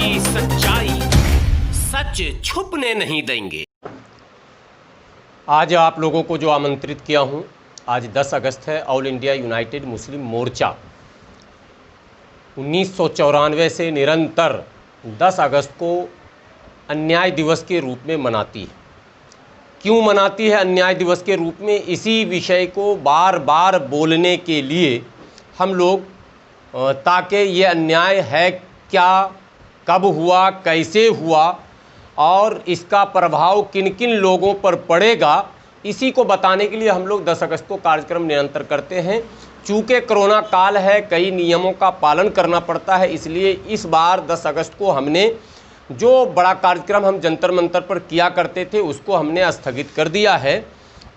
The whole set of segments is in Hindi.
की सच्चाई, सच छुपने नहीं देंगे। आज आप लोगों को जो आमंत्रित किया हूं, आज 10 अगस्त है। ऑल इंडिया यूनाइटेड मुस्लिम मोर्चा 1994 से निरंतर 10 अगस्त को अन्याय दिवस के रूप में मनाती है। क्यों मनाती है अन्याय दिवस के रूप में? इसी विषय को बार बार बोलने के लिए हम लोग, ताकि ये अन्याय है क्या, कब हुआ, कैसे हुआ और इसका प्रभाव किन किन लोगों पर पड़ेगा, इसी को बताने के लिए हम लोग 10 अगस्त को कार्यक्रम निरंतर करते हैं। चूँकि कोरोना काल है, कई नियमों का पालन करना पड़ता है, इसलिए इस बार 10 अगस्त को हमने जो बड़ा कार्यक्रम हम जंतर मंतर पर किया करते थे उसको हमने स्थगित कर दिया है।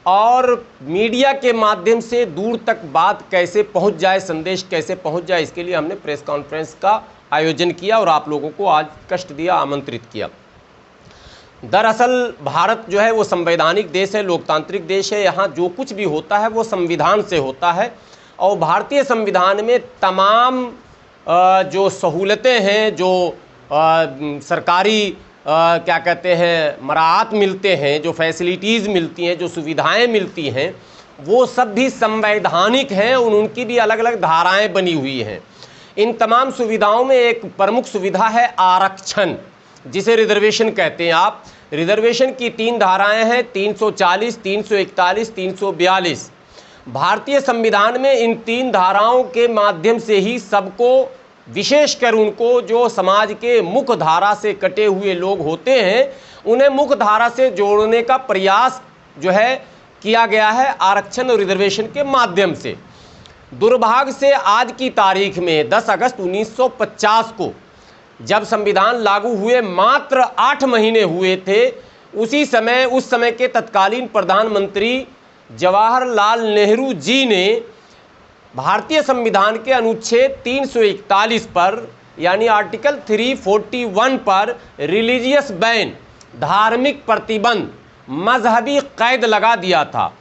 और मीडिया के माध्यम से दूर तक बात कैसे पहुंच जाए, संदेश कैसे पहुंच जाए, इसके लिए हमने प्रेस कॉन्फ्रेंस का आयोजन किया और आप लोगों को आज कष्ट दिया, आमंत्रित किया। दरअसल भारत जो है वो संवैधानिक देश है, लोकतांत्रिक देश है। यहाँ जो कुछ भी होता है वो संविधान से होता है और भारतीय संविधान में तमाम जो सहूलतें हैं, जो सरकारी क्या कहते हैं मराहत मिलते हैं, जो फैसिलिटीज़ मिलती हैं, जो सुविधाएं मिलती हैं, वो सब भी संवैधानिक हैं और उनकी भी अलग अलग धाराएं बनी हुई हैं। इन तमाम सुविधाओं में एक प्रमुख सुविधा है आरक्षण, जिसे रिजर्वेशन कहते हैं आप। रिजर्वेशन की 3 धाराएं हैं, 340, 341, 342। भारतीय संविधान में इन 3 धाराओं के माध्यम से ही सबको, विशेषकर उनको जो समाज के मुख्य धारा से कटे हुए लोग होते हैं, उन्हें मुख्य धारा से जोड़ने का प्रयास जो है किया गया है आरक्षण और रिजर्वेशन के माध्यम से। दुर्भाग्य से आज की तारीख में 10 अगस्त 1950 को जब संविधान लागू हुए मात्र 8 महीने हुए थे, उस समय के तत्कालीन प्रधानमंत्री जवाहरलाल नेहरू जी ने भारतीय संविधान के अनुच्छेद 341 पर यानी आर्टिकल 341 पर रिलीजियस बैन, धार्मिक प्रतिबंध, मजहबी कैद लगा दिया था।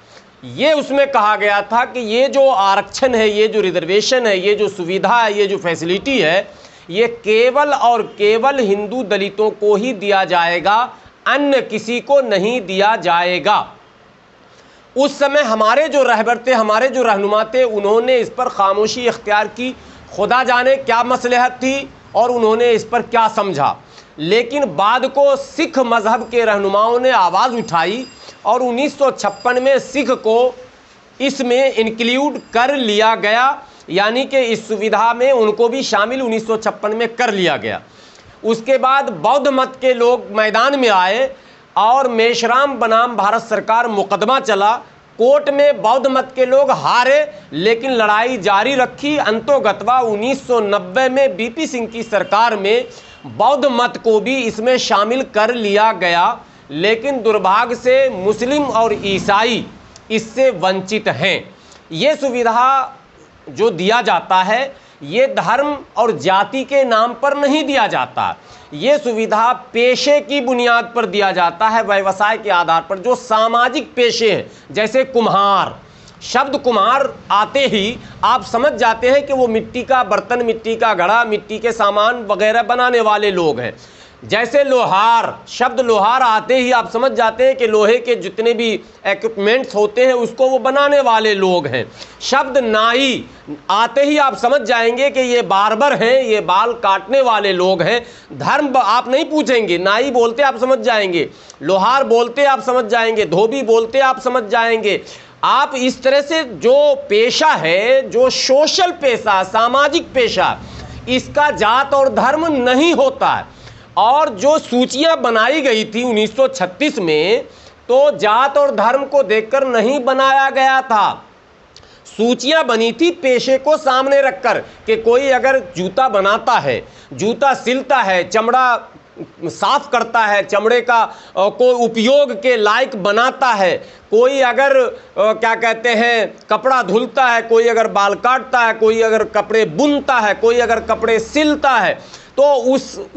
ये उसमें कहा गया था कि ये जो आरक्षण है, ये जो रिजर्वेशन है, ये जो सुविधा है, ये जो फैसिलिटी है, ये केवल और केवल हिंदू दलितों को ही दिया जाएगा, अन्य किसी को नहीं दिया जाएगा। उस समय हमारे जो रहबर थे, हमारे जो रहनुमा थे, उन्होंने इस पर खामोशी इख्तियार की। खुदा जाने क्या मसलहत थी और उन्होंने इस पर क्या समझा। लेकिन बाद को सिख मजहब के रहनुमाओं ने आवाज़ उठाई और 1956 में सिख को इसमें इंक्लूड कर लिया गया, यानी कि इस सुविधा में उनको भी शामिल 1956 में कर लिया गया। उसके बाद बौद्ध मत के लोग मैदान में आए और मेशराम बनाम भारत सरकार मुकदमा चला। कोर्ट में बौद्ध मत के लोग हारे, लेकिन लड़ाई जारी रखी। अंतोगत्वा 1990 में बीपी सिंह की सरकार में बौद्ध मत को भी इसमें शामिल कर लिया गया। लेकिन दुर्भाग्य से मुस्लिम और ईसाई इससे वंचित हैं। ये सुविधा जो दिया जाता है, ये धर्म और जाति के नाम पर नहीं दिया जाता। ये सुविधा पेशे की बुनियाद पर दिया जाता है, व्यवसाय के आधार पर। जो सामाजिक पेशे हैं, जैसे कुम्हार, शब्द कुम्हार आते ही आप समझ जाते हैं कि वो मिट्टी का बर्तन, मिट्टी का घड़ा, मिट्टी के सामान वगैरह बनाने वाले लोग हैं। जैसे लोहार, शब्द लोहार आते ही आप समझ जाते हैं कि लोहे के जितने भी इक्विपमेंट्स होते हैं उसको वो बनाने वाले लोग हैं। शब्द नाई आते ही आप समझ जाएंगे कि ये बार्बर हैं, ये बाल काटने वाले लोग हैं। धर्म आप नहीं पूछेंगे, नाई बोलते आप समझ जाएंगे, लोहार बोलते आप समझ जाएंगे, धोबी बोलते आप समझ जाएंगे। आप इस तरह से जो पेशा है, जो सोशल पेशा, सामाजिक पेशा, इसका जात और धर्म नहीं होता है। और जो सूचियां बनाई गई थी 1936 में, तो जात और धर्म को देखकर नहीं बनाया गया था। सूचियां बनी थी पेशे को सामने रखकर कि कोई अगर जूता बनाता है, जूता सिलता है, चमड़ा साफ करता है, चमड़े का कोई उपयोग के लायक बनाता है, कोई अगर क्या कहते हैं कपड़ा धुलता है, कोई अगर बाल काटता है, कोई अगर कपड़े बुनता है, कोई अगर कपड़े सिलता है, तो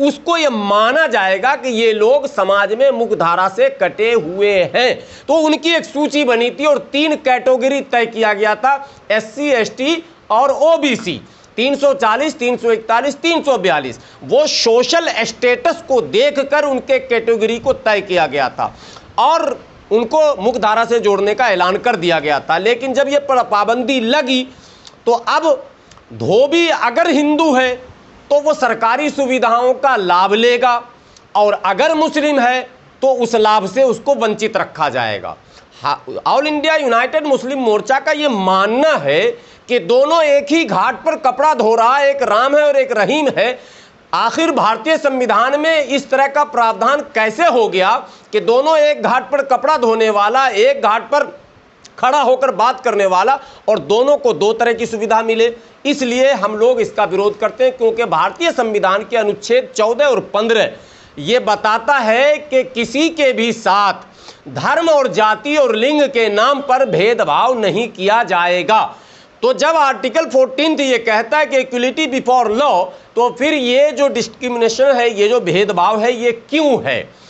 उसको ये माना जाएगा कि ये लोग समाज में मुख्यधारा से कटे हुए हैं। तो उनकी एक सूची बनी थी और 3 कैटेगरी तय किया गया था, SC, ST और OBC। 340, 341, 342 वो सोशल स्टेटस को देखकर उनके कैटेगरी को तय किया गया था और उनको मुख्यधारा से जोड़ने का ऐलान कर दिया गया था। लेकिन जब ये पाबंदी लगी तो अब धोबी अगर हिंदू है तो वो सरकारी सुविधाओं का लाभ लेगा और अगर मुस्लिम है तो उस लाभ से उसको वंचित रखा जाएगा। ऑल इंडिया यूनाइटेड मुस्लिम मोर्चा का ये मानना है कि दोनों एक ही घाट पर कपड़ा धो रहा है, एक राम है और एक रहीम है। आखिर भारतीय संविधान में इस तरह का प्रावधान कैसे हो गया कि दोनों एक घाट पर कपड़ा धोने वाला, एक घाट पर खड़ा होकर बात करने वाला और दोनों को दो तरह की सुविधा मिले। इसलिए हम लोग इसका विरोध करते हैं क्योंकि भारतीय संविधान के अनुच्छेद 14 और 15 ये बताता है कि किसी के भी साथ धर्म और जाति और लिंग के नाम पर भेदभाव नहीं किया जाएगा। तो जब आर्टिकल 14 ये कहता है कि इक्वलिटी बिफोर लॉ, तो फिर ये जो डिस्क्रिमिनेशन है, ये जो भेदभाव है, ये क्यों है?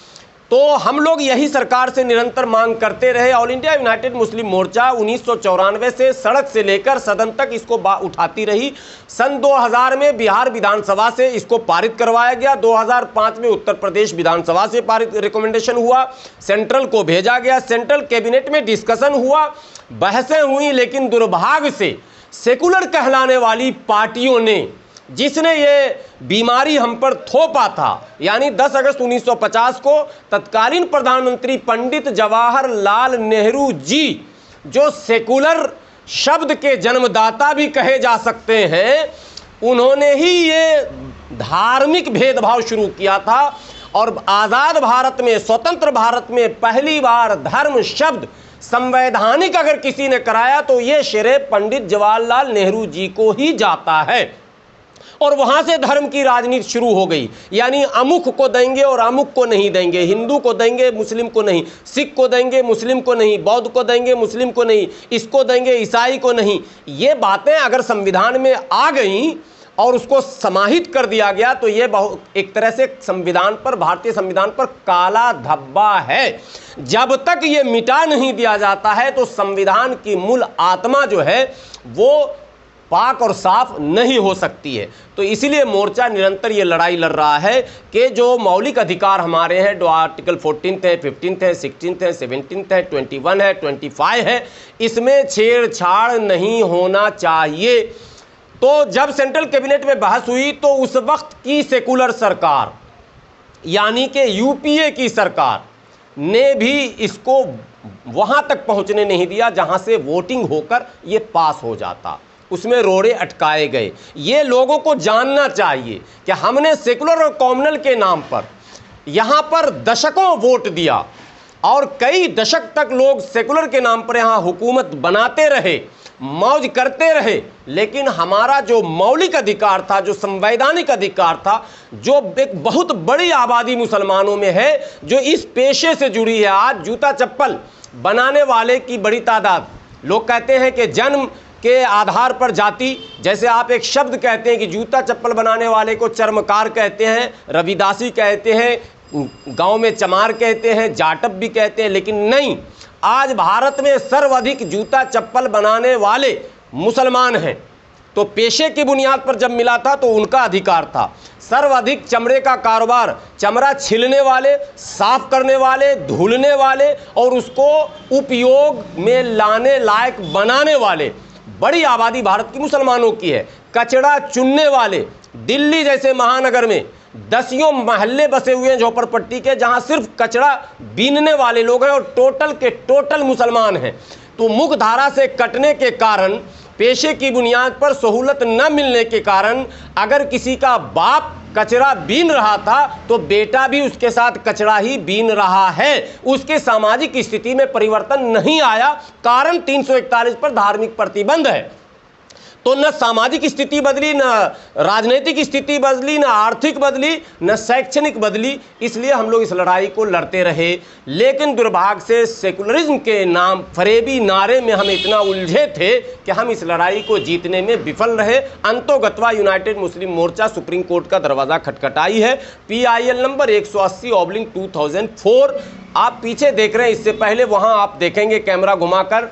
तो हम लोग यही सरकार से निरंतर मांग करते रहे। ऑल इंडिया यूनाइटेड मुस्लिम मोर्चा 1994 से सड़क से लेकर सदन तक इसको उठाती रही। सन 2000 में बिहार विधानसभा से इसको पारित करवाया गया, 2005 में उत्तर प्रदेश विधानसभा से पारित रिकमेंडेशन हुआ, सेंट्रल को भेजा गया, सेंट्रल कैबिनेट में डिस्कशन हुआ, बहसें हुई, लेकिन दुर्भाग्य से सेकुलर कहलाने वाली पार्टियों ने, जिसने ये बीमारी हम पर थोपा था, यानी 10 अगस्त 1950 को तत्कालीन प्रधानमंत्री पंडित जवाहरलाल नेहरू जी, जो सेकुलर शब्द के जन्मदाता भी कहे जा सकते हैं, उन्होंने ही ये धार्मिक भेदभाव शुरू किया था। और आज़ाद भारत में, स्वतंत्र भारत में पहली बार धर्म शब्द संवैधानिक अगर किसी ने कराया तो ये श्रेय पंडित जवाहरलाल नेहरू जी को ही जाता है। और वहां से धर्म की राजनीति शुरू हो गई, यानी अमुक को देंगे और अमुक को नहीं देंगे, हिंदू को देंगे मुस्लिम को नहीं, सिख को देंगे मुस्लिम को नहीं, बौद्ध को देंगे मुस्लिम को नहीं, इसको देंगे ईसाई को नहीं। ये बातें अगर संविधान में आ गई और उसको समाहित कर दिया गया तो ये एक तरह से संविधान पर, भारतीय संविधान पर काला धब्बा है। जब तक ये मिटा नहीं दिया जाता है तो संविधान की मूल आत्मा जो है वो पाक और साफ नहीं हो सकती है। तो इसीलिए मोर्चा निरंतर ये लड़ाई लड़ रहा है कि जो मौलिक अधिकार हमारे हैं, जो आर्टिकल 14 है, 15 है, 16 है, 17 है, 21 है, 25 है, इसमें छेड़छाड़ नहीं होना चाहिए। तो जब सेंट्रल कैबिनेट में बहस हुई तो उस वक्त की सेकुलर सरकार, यानी कि यूपीए की सरकार ने भी इसको वहां तक पहुंचने नहीं दिया जहां से वोटिंग होकर ये पास हो जाता। उसमें रोड़े अटकाए गए। ये लोगों को जानना चाहिए कि हमने सेकुलर और कॉम्युनल के नाम पर यहाँ पर दशकों वोट दिया और कई दशक तक लोग सेकुलर के नाम पर यहाँ हुकूमत बनाते रहे, मौज करते रहे, लेकिन हमारा जो मौलिक अधिकार था, जो संवैधानिक अधिकार था, जो एक बहुत बड़ी आबादी मुसलमानों में है जो इस पेशे से जुड़ी है। आज जूता चप्पल बनाने वाले की बड़ी तादाद, लोग कहते हैं कि जन्म के आधार पर जाति, जैसे आप एक शब्द कहते हैं कि जूता चप्पल बनाने वाले को चर्मकार कहते हैं, रविदासी कहते हैं, गांव में चमार कहते हैं, जाटव भी कहते हैं, लेकिन नहीं, आज भारत में सर्वाधिक जूता चप्पल बनाने वाले मुसलमान हैं। तो पेशे की बुनियाद पर जब मिला था तो उनका अधिकार था। सर्वाधिक चमड़े का कारोबार, चमड़ा छिलने वाले, साफ करने वाले, धुलने वाले और उसको उपयोग में लाने लायक बनाने वाले बड़ी आबादी भारत की मुसलमानों की है। कचरा चुनने वाले, दिल्ली जैसे महानगर में दसियों मोहल्ले बसे हुए हैं झोपड़पट्टी के, जहां सिर्फ कचरा बीनने वाले लोग हैं और टोटल के टोटल मुसलमान हैं। तो मुख्य धारा से कटने के कारण, पेशे की बुनियाद पर सहूलत न मिलने के कारण, अगर किसी का बाप कचरा बीन रहा था तो बेटा भी उसके साथ कचरा ही बीन रहा है। उसके सामाजिक स्थिति में परिवर्तन नहीं आया, कारण 341 पर धार्मिक प्रतिबंध है। तो न सामाजिक स्थिति बदली, न राजनीतिक स्थिति बदली, न आर्थिक बदली, न शैक्षणिक बदली। इसलिए हम लोग इस लड़ाई को लड़ते रहे, लेकिन दुर्भाग्य से सेकुलरिज्म के नाम फरेबी नारे में हम इतना उलझे थे कि हम इस लड़ाई को जीतने में विफल रहे। अंतोगत्वा यूनाइटेड मुस्लिम मोर्चा सुप्रीम कोर्ट का दरवाज़ा खटखटाई है। PIL नंबर 180/2004 आप पीछे देख रहे हैं। इससे पहले वहाँ आप देखेंगे कैमरा घुमाकर,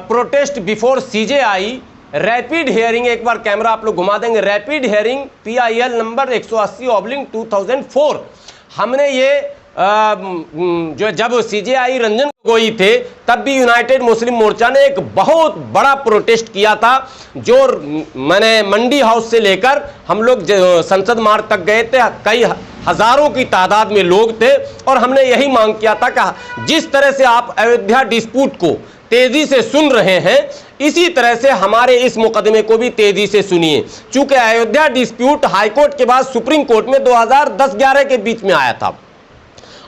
protest before CJI rapid hearing, एक बार कैमरा आप लोग घुमा देंगे, रैपिड हियरिंग PIL नंबर 180/2004, हमने ये जो जब CJI रंजन गोगोई थे तब भी यूनाइटेड मुस्लिम मोर्चा ने एक बहुत बड़ा प्रोटेस्ट किया था, जो मैंने मंडी हाउस से लेकर हम लोग संसद मार्ग तक गए थे, कई हजारों की तादाद में लोग थे, और हमने यही मांग किया था कि जिस तरह से आप अयोध्या डिस्प्यूट को तेजी से सुन रहे हैं, इसी तरह से हमारे इस मुकदमे को भी तेजी से सुनिए। चूंकि अयोध्या डिस्प्यूट हाईकोर्ट के बाद सुप्रीम कोर्ट में 2010-11 के बीच में आया था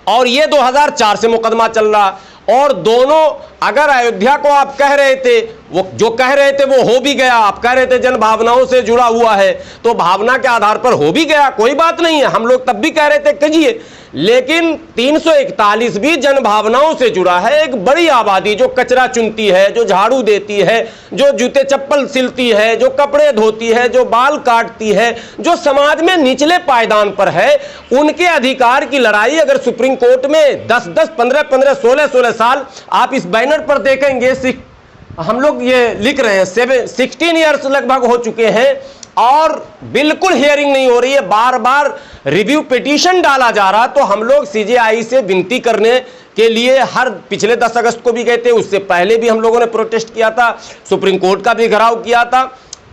और ये 2004 से मुकदमा चल रहा, और दोनों, अगर अयोध्या को आप कह रहे थे, वो जो कह रहे थे वो हो भी गया, आप कह रहे थे जन भावनाओं से जुड़ा हुआ है, तो भावना के आधार पर हो भी गया, कोई बात नहीं है, हम लोग तब भी कह रहे थे कीजिए, लेकिन 341 भी जन भावनाओं से जुड़ा है। एक बड़ी आबादी जो कचरा चुनती है, जो झाड़ू देती है, जो जूते चप्पल सिलती है, जो कपड़े धोती है, जो बाल काटती है, जो समाज में निचले पायदान पर है, उनके अधिकार की लड़ाई अगर सुप्रीम कोर्ट में 10-10, 15-15, 16-16 साल, आप इस बैनर पर देखेंगे, हम लोग ये लिख रहे हैं 16 ईयर्स लगभग हो चुके हैं और बिल्कुल हियरिंग नहीं हो रही है, बार बार रिव्यू पिटीशन डाला जा रहा। तो हम लोग CJI से विनती करने के लिए हर पिछले 10 अगस्त को भी गए थे, उससे पहले भी हम लोगों ने प्रोटेस्ट किया था, सुप्रीम कोर्ट का भी घेराव किया था।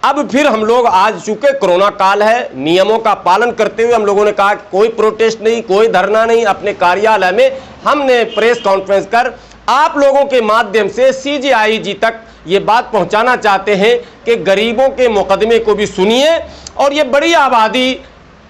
अब फिर हम लोग, आज चूंकि कोरोना काल है, नियमों का पालन करते हुए हम लोगों ने कहा कोई प्रोटेस्ट नहीं, कोई धरना नहीं, अपने कार्यालय में हमने प्रेस कॉन्फ्रेंस कर आप लोगों के माध्यम से CJI जी तक ये बात पहुंचाना चाहते हैं कि गरीबों के मुकदमे को भी सुनिए, और ये बड़ी आबादी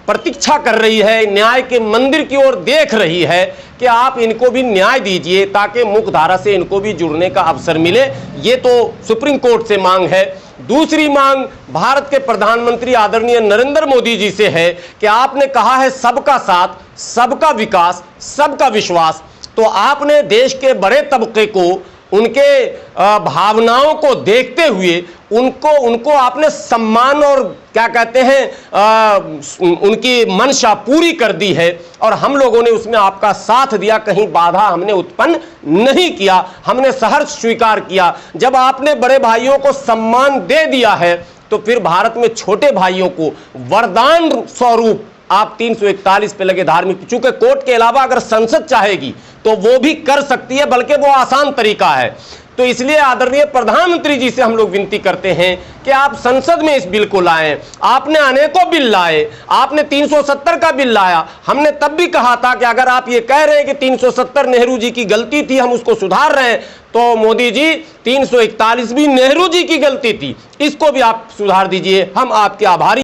प्रतीक्षा कर रही है, न्याय के मंदिर की ओर देख रही है कि आप इनको भी न्याय दीजिए ताकि मुख्यधारा से इनको भी जुड़ने का अवसर मिले। ये तो सुप्रीम कोर्ट से मांग है। दूसरी मांग भारत के प्रधानमंत्री आदरणीय नरेंद्र मोदी जी से है कि आपने कहा है सबका साथ, सबका विकास, सबका विश्वास, तो आपने देश के बड़े तबके को, उनके भावनाओं को देखते हुए उनको आपने सम्मान और क्या कहते हैं उनकी मंशा पूरी कर दी है, और हम लोगों ने उसमें आपका साथ दिया, कहीं बाधा हमने उत्पन्न नहीं किया, हमने सहर्ष स्वीकार किया। जब आपने बड़े भाइयों को सम्मान दे दिया है तो फिर भारत में छोटे भाइयों को वरदान स्वरूप आप 341 पे लगे धार्मिक, चूंकि कोर्ट के अलावा अगर संसद चाहेगी तो वो भी कर सकती है, बल्कि वो आसान तरीका है। तो इसलिए आदरणीय प्रधानमंत्री जी से हम लोग विनती करते हैं कि आप संसद में इस बिल को लाएं। आपने अनेकों बिल लाए, आपने 370 का बिल लाया, हमने तब भी कहा था कि अगर आप ये कह रहे हैं कि 370 नेहरू जी की गलती थी, हम उसको सुधार रहे हैं, तो मोदी जी 341 भी नेहरू जी की गलती थी, इसको भी आप सुधार दीजिए। हम आपके आभारी